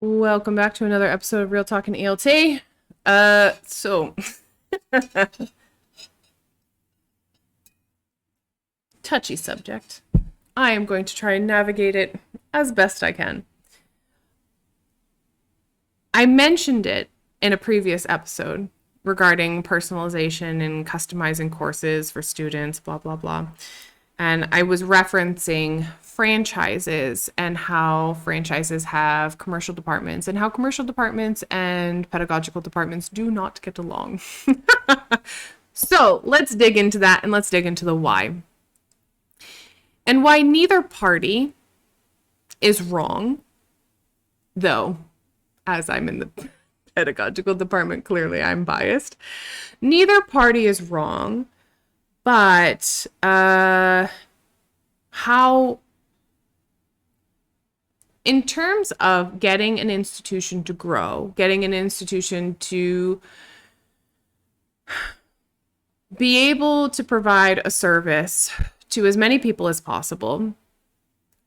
Welcome back to another episode of Real Talking ELT. So touchy subject. I am going to try and navigate it as best I can. I mentioned it in a previous episode regarding personalization and customizing courses for students, blah, blah, blah. And I was referencing franchises and how franchises have commercial departments and how commercial departments and pedagogical departments do not get along. So let's dig into that and let's dig into the why. And why neither party is wrong, though, as I'm in the pedagogical department, clearly I'm biased. Neither party is wrong, but how, in terms of getting an institution to grow, getting an institution to be able to provide a service to as many people as possible.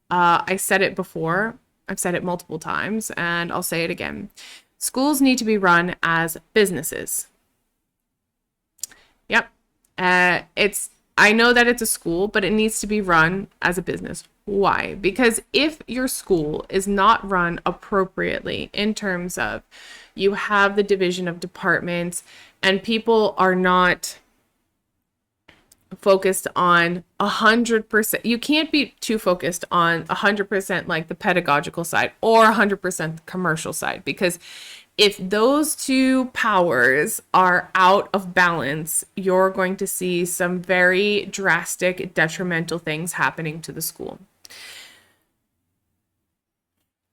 I said it before, I've said it multiple times, and I'll say it again. Schools need to be run as businesses. Yep. I know that it's a school, but it needs to be run as a business. Why? Because if your school is not run appropriately in terms of you have the division of departments and people are not focused on 100%. You can't be too focused on 100% like the pedagogical side or 100% the commercial side, because if those two powers are out of balance, you're going to see some very drastic, detrimental things happening to the school.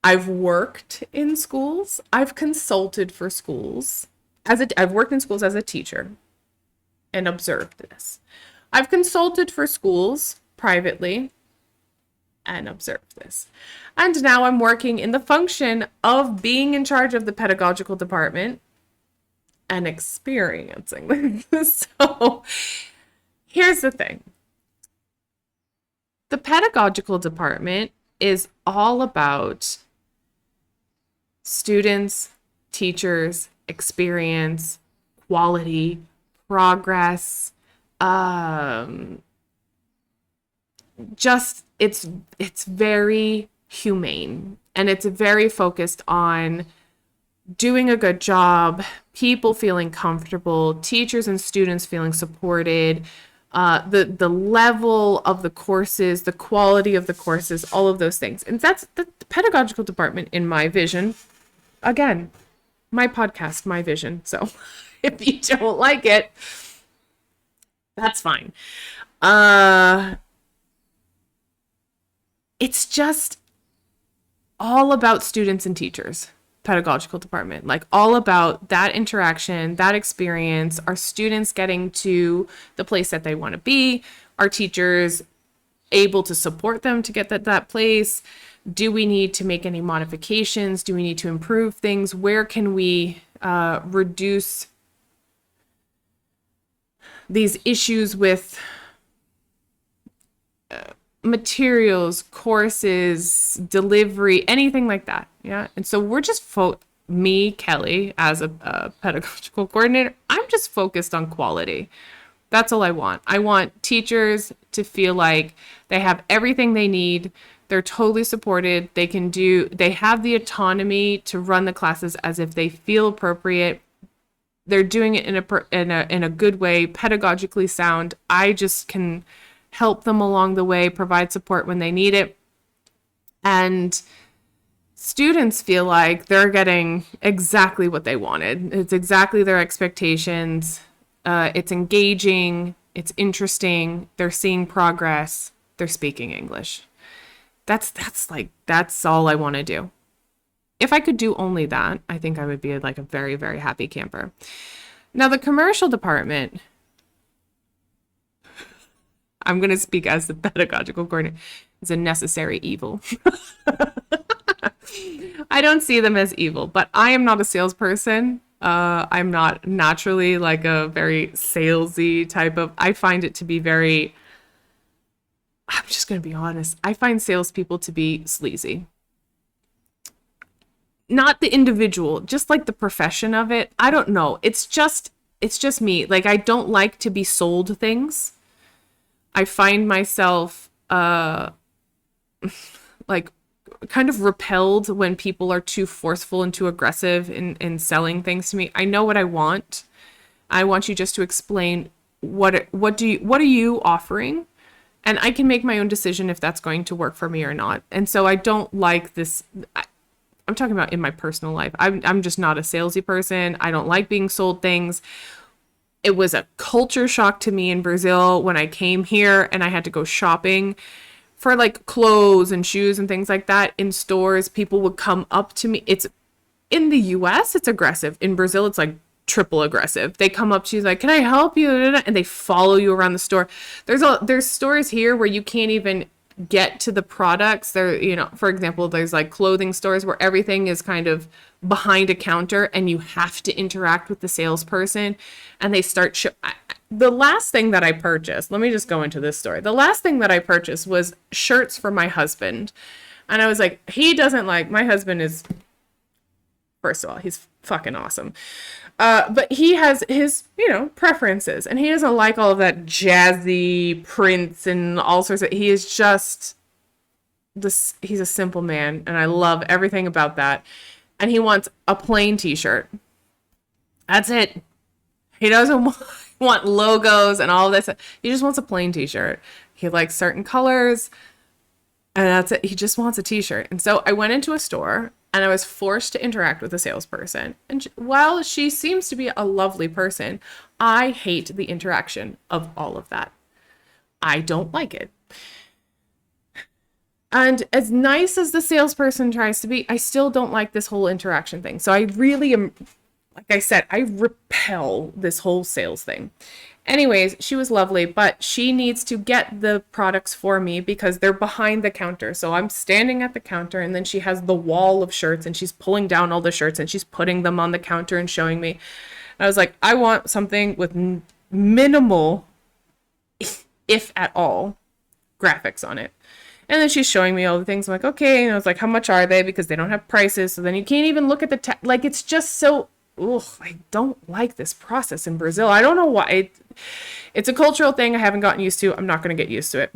I've worked in schools. I've consulted for schools. I've worked in schools as a teacher and observed this. I've consulted for schools privately and observed this. And now I'm working in the function of being in charge of the pedagogical department and experiencing this. So here's the thing. The pedagogical department is all about students, teachers, experience, quality, progress, just it's very humane and it's very focused on doing a good job, people feeling comfortable, teachers and students feeling supported, the level of the courses, the quality of the courses, all of those things. And that's the pedagogical department in my vision. Again, my podcast, my vision. So if you don't like it, that's fine. It's just all about students and teachers, pedagogical department, like all about that interaction, that experience, our students getting to the place that they want to be, our teachers able to support them to get that place. Do we need to make any modifications? Do we need to improve things? Where can we reduce these issues with materials, courses, delivery, anything like that? Yeah. And so we're just me, Kelly, as a pedagogical coordinator, I'm just focused on quality. That's all I want. I want teachers to feel like they have everything they need. They're totally supported. They have the autonomy to run the classes as if they feel appropriate. They're doing it in a good way, pedagogically sound. I just can help them along the way, provide support when they need it. And students feel like they're getting exactly what they wanted. It's exactly their expectations. It's engaging. It's interesting. They're seeing progress. They're speaking English. That's all I want to do. If I could do only that, I think I would be like a very, very happy camper. Now, the commercial department, I'm going to speak as the pedagogical coordinator, is a necessary evil. I don't see them as evil, but I am not a salesperson. I'm not naturally like a very salesy type of, I find it to be very, I'm just going to be honest. I find salespeople to be sleazy. not the individual, just like the profession of it. I don't know. It's just me. Like, I don't like to be sold things. I find myself like kind of repelled when people are too forceful and too aggressive in selling things to me. I know what I want. I want you just to explain what are you offering? And I can make my own decision if that's going to work for me or not. And so I don't like this. I'm talking about in my personal life. I'm just not a salesy person. I don't like being sold things. It was a culture shock to me in Brazil when I came here and I had to go shopping for like clothes and shoes and things like that in stores. People would come up to me. It's in the US, it's aggressive. In Brazil, it's like triple aggressive. They come up to you like, "Can I help you?" And they follow you around the store. There's stores here where you can't even get to the products. There, for example, there's like clothing stores where everything is kind of behind a counter and you have to interact with the salesperson, and they start the last thing that I purchased, let me just go into this story. The last thing that I purchased was shirts for my husband. And I was like, my husband is, first of all, he's fucking awesome. But he has his, preferences, and he doesn't like all of that jazzy prints and all sorts of, he is just he's a simple man, and I love everything about that. And he wants a plain t-shirt. That's it. He doesn't want logos and all this. He just wants a plain t-shirt. He likes certain colors, and that's it. He just wants a t-shirt. And so I went into a store and I was forced to interact with a salesperson. And while she seems to be a lovely person, I hate the interaction of all of that. I don't like it. And as nice as the salesperson tries to be, I still don't like this whole interaction thing. So I really am, like I said, I repel this whole sales thing. Anyways, she was lovely, but she needs to get the products for me because they're behind the counter. So I'm standing at the counter, and then she has the wall of shirts, and she's pulling down all the shirts and she's putting them on the counter and showing me. And I was like, I want something with minimal, if at all, graphics on it. And then she's showing me all the things. I'm like, okay. And I was like, how much are they? Because they don't have prices. So then you can't even look at the like, it's just so, I don't like this process in Brazil. I don't know why. It's a cultural thing I haven't gotten used to. I'm not going to get used to it.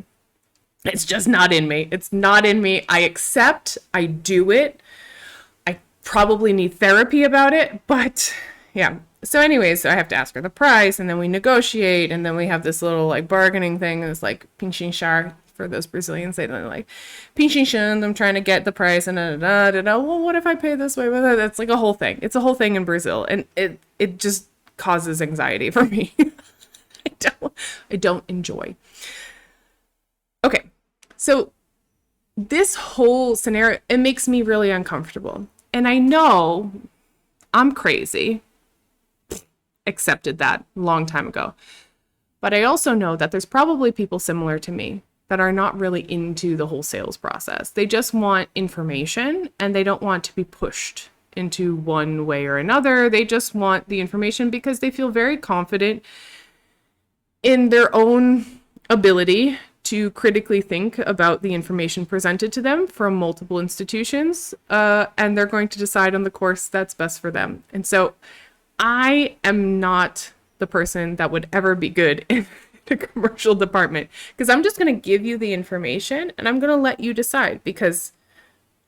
It's just not in me. It's not in me. I accept. I do it. I probably need therapy about it. But yeah. So anyways, so I have to ask her the price, and then we negotiate, and then we have this little like bargaining thing. And it's like pinchinchar. For those Brazilians, they don't like pinchinchar. I'm trying to get the price, and well, what if I pay this way? That's like a whole thing. It's a whole thing in Brazil, and it just causes anxiety for me. I don't enjoy. Okay, so this whole scenario, it makes me really uncomfortable, and I know I'm crazy. Accepted that a long time ago, but I also know that there's probably people similar to me that are not really into the whole sales process. They just want information, and they don't want to be pushed into one way or another. They just want the information because they feel very confident in their own ability to critically think about the information presented to them from multiple institutions, and they're going to decide on the course that's best for them. And so I am not the person that would ever be good in the commercial department, because I'm just going to give you the information and I'm going to let you decide, because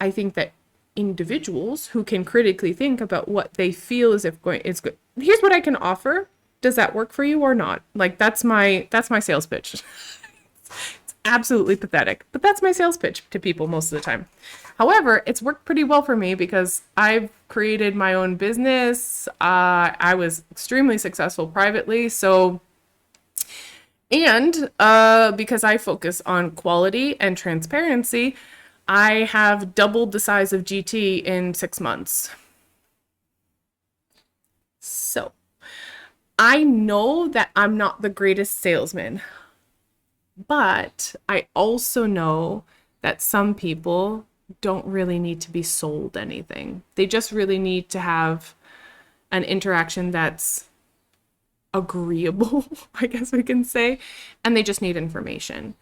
I think that individuals who can critically think about what they feel is good. Here's what I can offer. Does that work for you or not? Like, that's my sales pitch. It's absolutely pathetic, but that's my sales pitch to people most of the time. However, it's worked pretty well for me because I've created my own business. I was extremely successful privately. And because I focus on quality and transparency, I have doubled the size of GT in 6 months. So I know that I'm not the greatest salesman, but I also know that some people don't really need to be sold anything. They just really need to have an interaction that's agreeable, I guess we can say, and they just need information.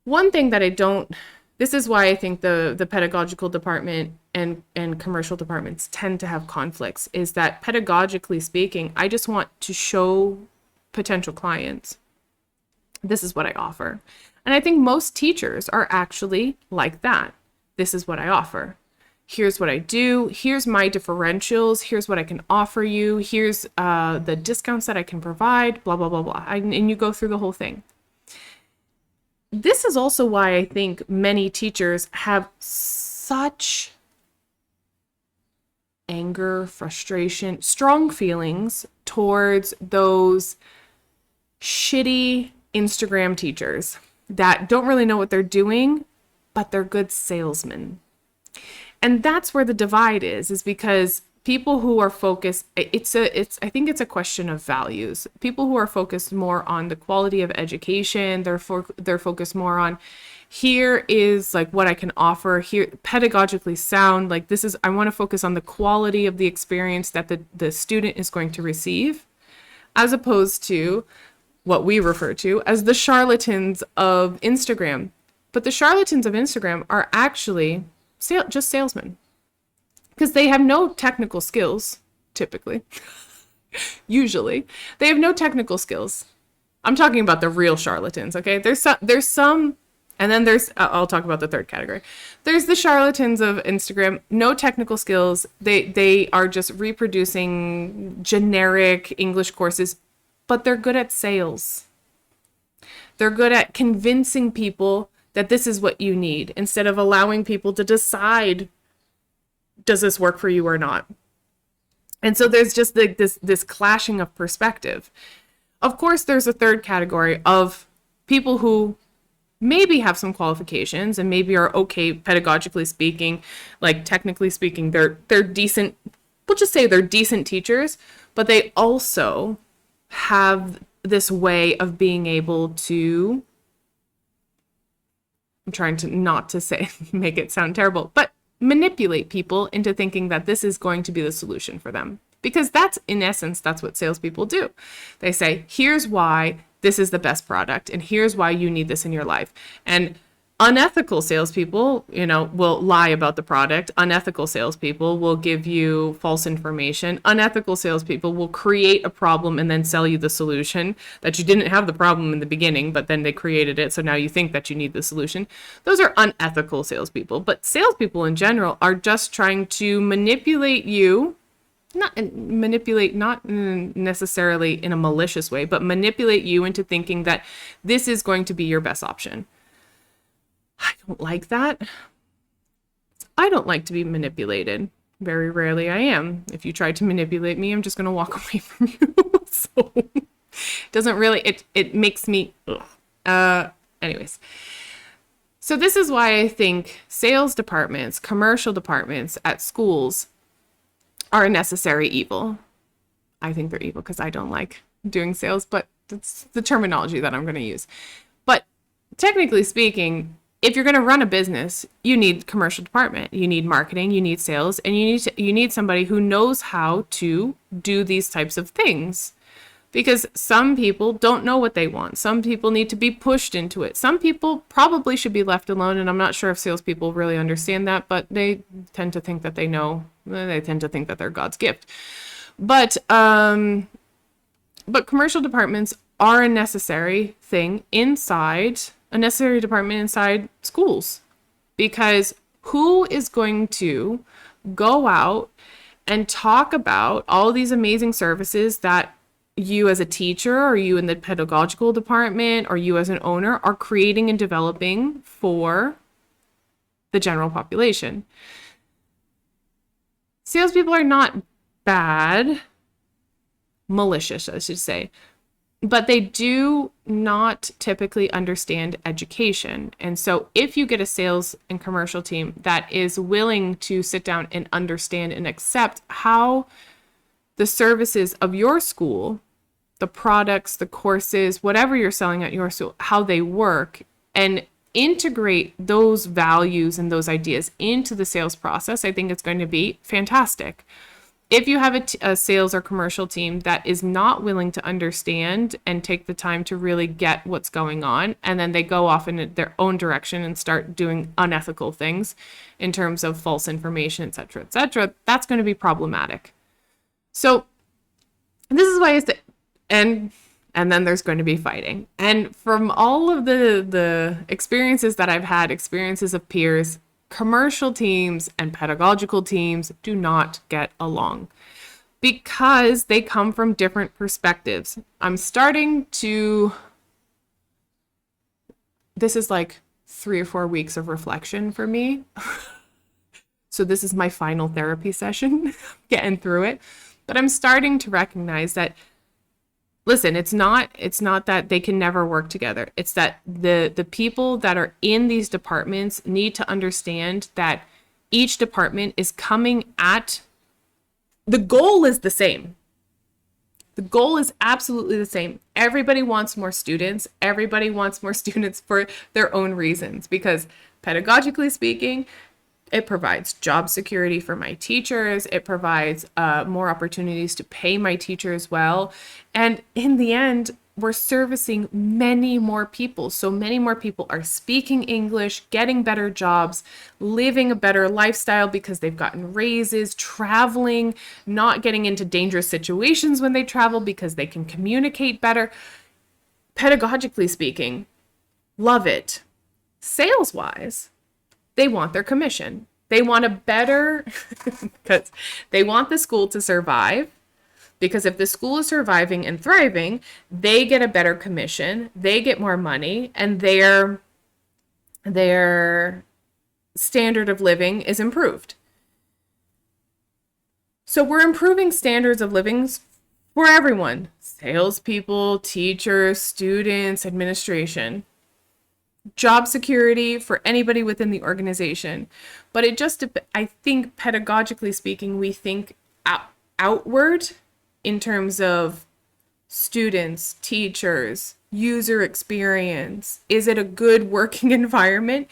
One thing that I don't This is why I think the pedagogical department and commercial departments tend to have conflicts, is that pedagogically speaking, I just want to show potential clients, this is what I offer. And I think most teachers are actually like that. This is what I offer. Here's what I do. Here's my differentials. Here's what I can offer you. Here's the discounts that I can provide, blah, blah, blah, blah. And you go through the whole thing. This is also why I think many teachers have such anger, frustration, strong feelings towards those shitty Instagram teachers that don't really know what they're doing, but they're good salesmen. And that's where the divide is because people who are focused, I think it's a question of values. People who are focused more on the quality of education, they're focused more on, here is like what I can offer here, pedagogically sound, like this is, I want to focus on the quality of the experience that the student is going to receive, as opposed to what we refer to as the charlatans of Instagram. But the charlatans of Instagram are actually just salesmen, because they have no technical skills, typically. Usually. They have no technical skills. I'm talking about the real charlatans, okay? There's some, and then I'll talk about the third category. There's the charlatans of Instagram, no technical skills. They are just reproducing generic English courses, but they're good at sales. They're good at convincing people that this is what you need, instead of allowing people to decide, does this work for you or not? And so there's just like this clashing of perspective. Of course, there's a third category of people who maybe have some qualifications and maybe are okay pedagogically speaking, like technically speaking, they're decent. We'll just say they're decent teachers, but they also have this way of being able to, I'm trying to not to say, make it sound terrible, but manipulate people into thinking that this is going to be the solution for them. Because that's, in essence, that's what salespeople do. They say, here's why this is the best product, and here's why you need this in your life. And unethical salespeople, will lie about the product. Unethical salespeople will give you false information. Unethical salespeople will create a problem and then sell you the solution, that you didn't have the problem in the beginning, but then they created it, so now you think that you need the solution. Those are unethical salespeople. But salespeople in general are just trying to manipulate you, not necessarily in a malicious way, but manipulate you into thinking that this is going to be your best option. I don't like that. I don't like to be manipulated. Very rarely I am. If you try to manipulate me, I'm just going to walk away from you. So it doesn't really, it makes me, anyways. So this is why I think sales departments, commercial departments at schools are a necessary evil. I think they're evil because I don't like doing sales, but that's the terminology that I'm going to use. But technically speaking, if you're going to run a business, you need commercial department, you need marketing, you need sales, and you need somebody who knows how to do these types of things. Because some people don't know what they want. Some people need to be pushed into it. Some people probably should be left alone, and I'm not sure if salespeople really understand that, but they tend to think that they know. They tend to think that they're God's gift. But commercial departments are a necessary thing a necessary department inside schools, because who is going to go out and talk about all these amazing services that you as a teacher, or you in the pedagogical department, or you as an owner are creating and developing for the general population? Salespeople are not bad, malicious, I should say, but they do not typically understand education. And so if you get a sales and commercial team that is willing to sit down and understand and accept how the services of your school, the products, the courses, whatever you're selling at your school, how they work, and integrate those values and those ideas into the sales process, I think it's going to be fantastic. If you have a sales or commercial team that is not willing to understand and take the time to really get what's going on, and then they go off in their own direction and start doing unethical things in terms of false information, et cetera, that's going to be problematic. So this is why I say, and then there's going to be fighting. And from all of the experiences that I've had, experiences of peers, commercial teams and pedagogical teams do not get along because they come from different perspectives. I'm starting to, this is like 3 or 4 weeks of reflection for me. So this is my final therapy session, getting through it. But I'm starting to recognize that, listen, it's not that they can never work together. It's that the people that are in these departments need to understand that each department is coming at, the goal is the same. The goal is absolutely the same. Everybody wants more students. Everybody wants more students for their own reasons, because pedagogically speaking, it provides job security for my teachers. It provides more opportunities to pay my teachers well. And in the end, we're servicing many more people. So many more people are speaking English, getting better jobs, living a better lifestyle because they've gotten raises, traveling, not getting into dangerous situations when they travel because they can communicate better. Pedagogically speaking, love it. Sales-wise, they want their commission. They want a better, because they want the school to survive. Because if the school is surviving and thriving, they get a better commission, they get more money, and their standard of living is improved. So we're improving standards of living for everyone: salespeople, teachers, students, administration. Job security for anybody within the organization. But it just, I think pedagogically speaking, we think outward in terms of students, teachers, user experience. Is it a good working environment?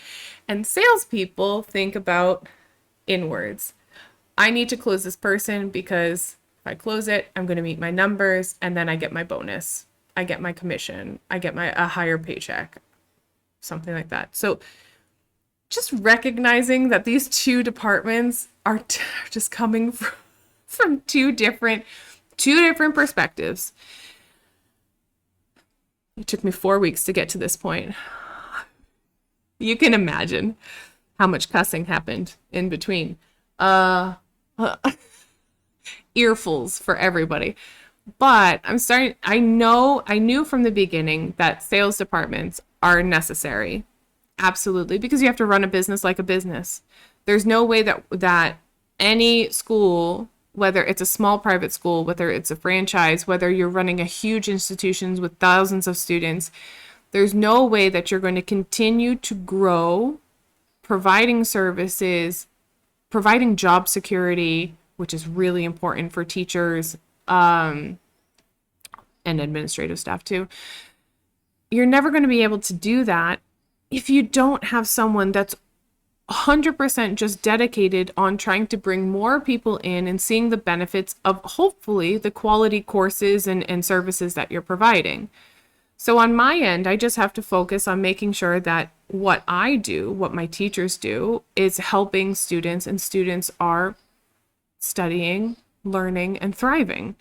And salespeople think about inwards. I need to close this person because if I close it, I'm going to meet my numbers, and then I get my bonus. I get my commission. I get a higher paycheck. Something like that. So just recognizing that these two departments are just coming from two different perspectives. It took me 4 weeks to get to this point. You can imagine how much cussing happened in between. Earfuls for everybody. But I knew from the beginning that sales departments are necessary. Absolutely. Because you have to run a business like a business. There's no way that any school, whether it's a small private school, whether it's a franchise, whether you're running a huge institution with thousands of students, there's no way that you're going to continue to grow providing services, providing job security, which is really important for teachers, and administrative staff too. You're never going to be able to do that if you don't have someone that's 100% just dedicated on trying to bring more people in and seeing the benefits of hopefully the quality courses and services that you're providing. So on my end, I just have to focus on making sure that what I do, what my teachers do, is helping students, and students are studying, learning, and thriving.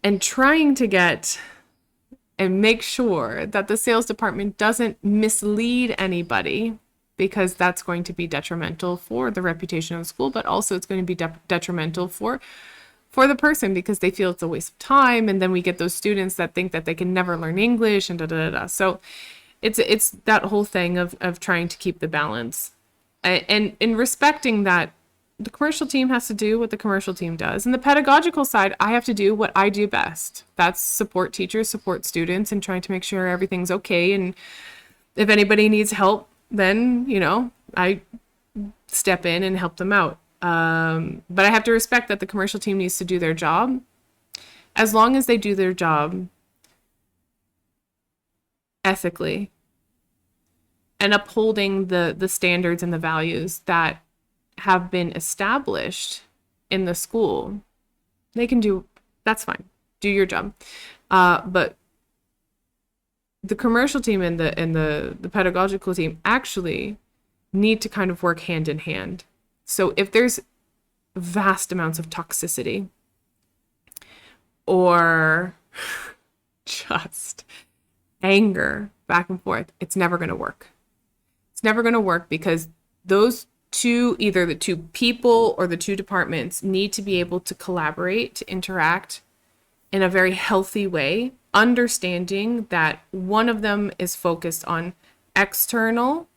And trying to get and make sure that the sales department doesn't mislead anybody, because that's going to be detrimental for the reputation of the school, but also it's going to be detrimental for the person, because they feel it's a waste of time. And then we get those students that think that they can never learn English and So it's that whole thing of trying to keep the balance and in respecting that the commercial team has to do what the commercial team does. And the pedagogical side, I have to do what I do best. That's support teachers, support students, and trying to make sure everything's okay. And if anybody needs help, then, I step in and help them out. But I have to respect that the commercial team needs to do their job. As long as they do their job ethically and upholding the standards and the values that have been established in the school, they can do, that's fine. Do your job. But the commercial team and the pedagogical team actually need to kind of work hand in hand. So if there's vast amounts of toxicity or just anger back and forth, it's never going to work. It's never going to work because those two, either the two people or the two departments, need to be able to collaborate, to interact in a very healthy way, understanding that one of them is focused on external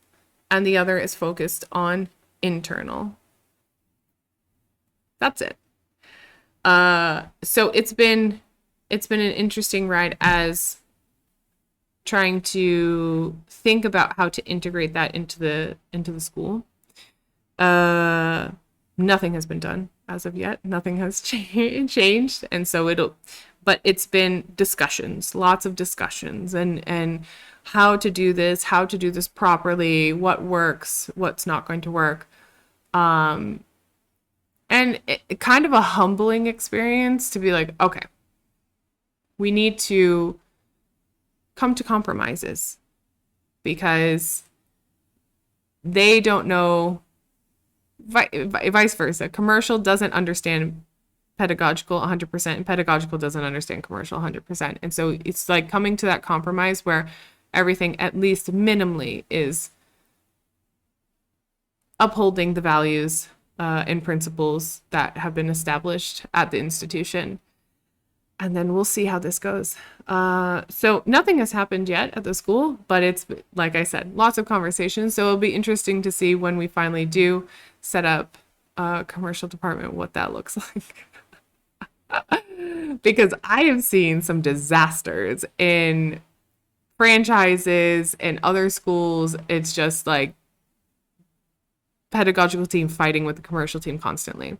and the other is focused on internal. That's it. So it's been an interesting ride as trying to think about how to integrate that into the school. Nothing has been done as of yet. Nothing has changed, and so but it's been discussions, lots of discussions, and how to do this properly, what works, what's not going to work. And kind of a humbling experience to be like, okay, we need to come to compromises because they don't know, vice versa. Commercial doesn't understand pedagogical 100%, and pedagogical doesn't understand commercial 100%. And so it's like coming to that compromise where everything, at least minimally, is upholding the values and principles that have been established at the institution. And then we'll see how this goes. So nothing has happened yet at the school, but it's, like I said, lots of conversations. So it'll be interesting to see when we finally do set up a commercial department, what that looks like. Because I have seen some disasters in franchises and other schools. It's just like pedagogical team fighting with the commercial team constantly.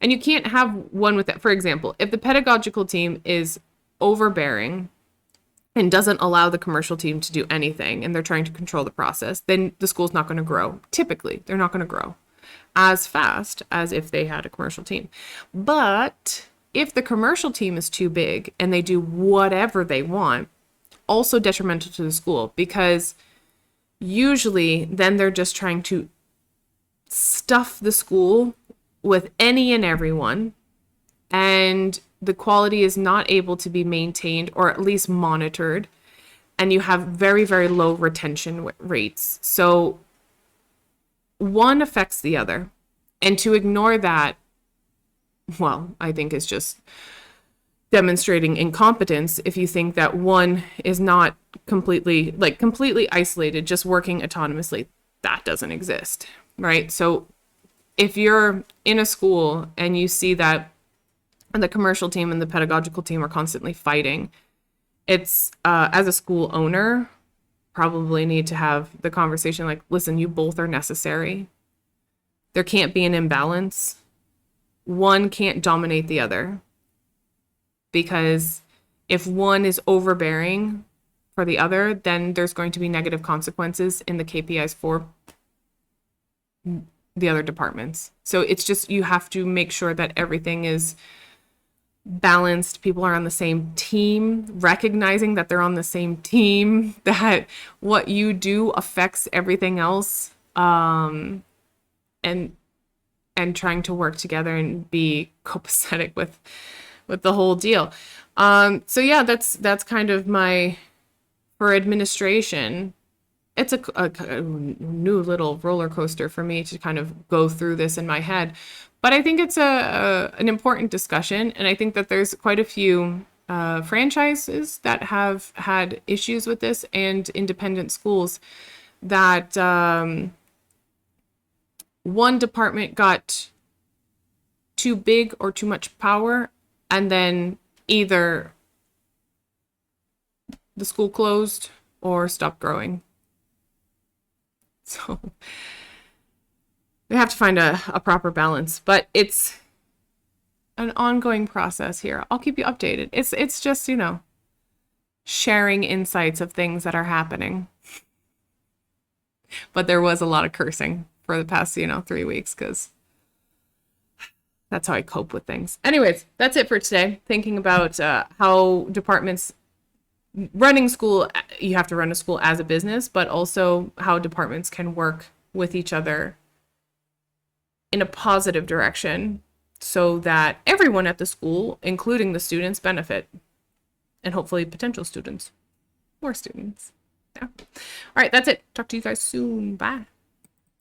And you can't have one with that. For example, if the pedagogical team is overbearing and doesn't allow the commercial team to do anything and they're trying to control the process, then the school's not going to grow. Typically, they're not going to grow as fast as if they had a commercial team. But if the commercial team is too big and they do whatever they want, also detrimental to the school, because usually then they're just trying to stuff the school with any and everyone, and the quality is not able to be maintained or at least monitored, and you have very, very low retention rates. So one affects the other, and to ignore that, well, I think is just demonstrating incompetence if you think that one is not completely isolated, just working autonomously. That doesn't exist, right? So if you're in a school and you see that the commercial team and the pedagogical team are constantly fighting, it's as a school owner, probably need to have the conversation like, listen, you both are necessary. There can't be an imbalance. One can't dominate the other, because if one is overbearing for the other, then there's going to be negative consequences in the KPIs for the other departments. So it's just, you have to make sure that everything is balanced. People are on the same team, recognizing that they're on the same team, that what you do affects everything else, and trying to work together and be copacetic with the whole deal. So yeah, that's kind of for administration. It's a new little roller coaster for me to kind of go through this in my head. But I think it's an important discussion. And I think that there's quite a few franchises that have had issues with this, and independent schools that one department got too big or too much power, and then either the school closed or stopped growing. So we have to find a proper balance, but it's an ongoing process here. I'll keep you updated. It's just, sharing insights of things that are happening. But there was a lot of cursing for the past, 3 weeks, because that's how I cope with things. Anyways, that's it for today. Thinking about how departments running school, you have to run a school as a business, but also how departments can work with each other in a positive direction so that everyone at the school, including the students, benefit, and hopefully potential students, more students. Yeah. All right, that's it. Talk to you guys soon. Bye.